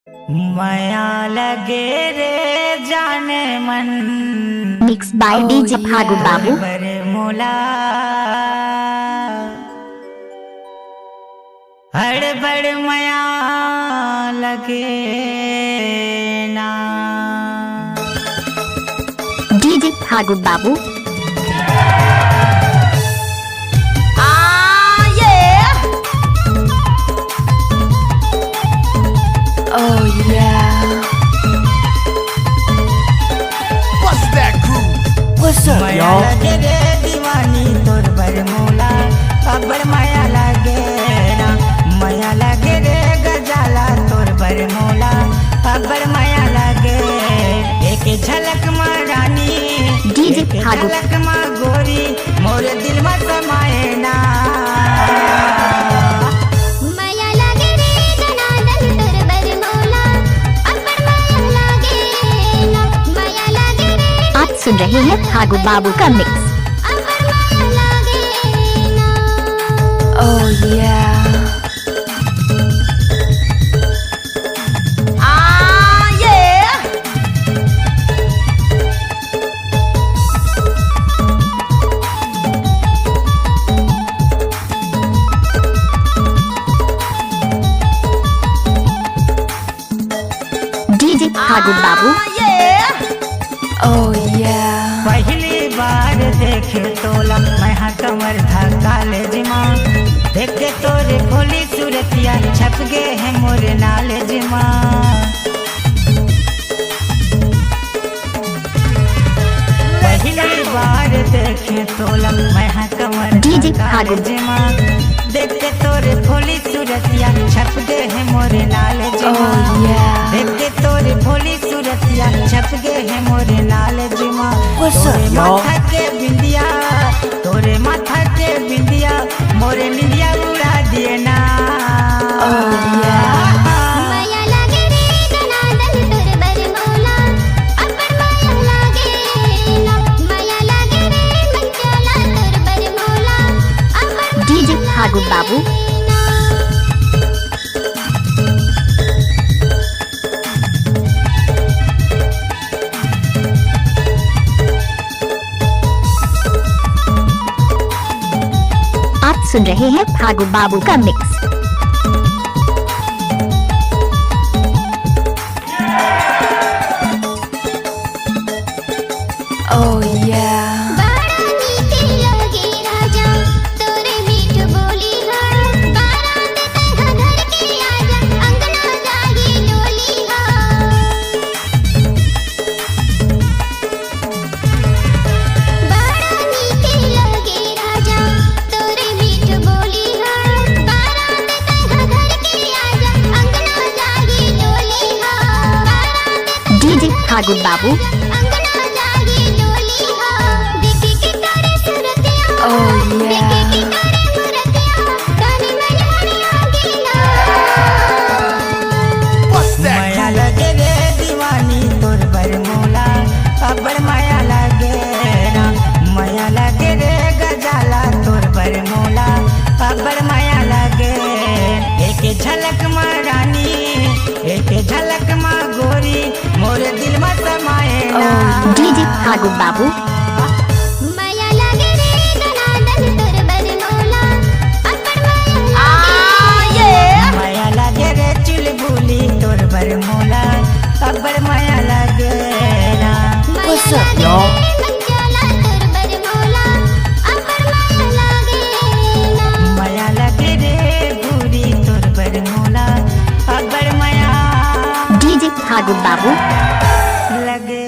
माया लगे रे जाने मन Mixed by DJ Phagu Babu. बर मोला हड़बड़ माया लगे ना DJ Phagu Babu. Oh yeah. What's that groove? What's up, Maya y'all? लगे रे दीवानी तोर बर मोला अबर माया लगे ना माया लगे रे गजाला तोर बर मोला अबर माया लगे एक झलक माँ रानी DJ एक Phagu. झलक माँ गोरी मोर दिल में समाए ना माया लागे रे जनार्दन तोर बर मौला अपर माया लागे ना माया लागे रे आप सुन रहे हैं फागु बाबू का मिक्स। अपर माया लागे ना Oh yeah. DJ Phagu Babu. Oh yeah. पहली बार देखे तोला मैं हाँ कमर था कॉलेज माँ देख के तोरे खोली सूरतिया छप गए हैं मोरे नॉलेज माँ पहली बार देखे तोला मैं हाँ कमर DJ था Phagu. कॉलेज माँ देख के तोरे खोली सूरतिया छप गए हैं मोरे नॉलेज Oh माँ yeah. देख के तोरे भोली सूरतिया छप गए हैं मोरे नॉलेज माँ What's up, तोरे y'all? माथा के बिंदिया तोरे माथा के बिंदिया मोरे निंदिया उड़ा दिए ना Oh yeah. माया लागे रे जनार्दन तोर बर मौला अपर माया लागे ना माया लागे रे मंचोला तोर बर मौला अपर DJ Phagu Babu. आप सुन रहे हैं फागु बाबू का मिक्स। Oh yeah. बारा मीठी लगे राजा तोरे मीठ बोली हा बारात तह घर के आजा अंगना जागी डोली हा बारा मीठी लगे राजा तोरे मीठ बोली हा बारात तह घर के आजा अंगना जागी डोली हा DJ Phagu Babu. अंगना जागी डोली हा देखे के तारे सूरतिया Oh देखे yeah. के तारे मूरतिया तन मन हरिया गिला What's that माया groove? लगे रे दीवानी तोर बर मोला अबर माया लगे ना माया लगे रे गजाला तोर बर मोला अबर माया लगे एक झलक माँ रानी एक झलक माँ गोरी मोर दिल में समाए ना DJ Phagu Babu. माया लागे रे जनार्दन तोर बर मौला अपर माया लागे माया लगे रे चुलबुली तोर बर मोला अबर माया लगे ना What's up, y'all? मंचोला तोर बर मौला अपर माया लागे ना माया लगे रे बुरी तोर बर मोला अबर माया DJ Phagu Babu. लगे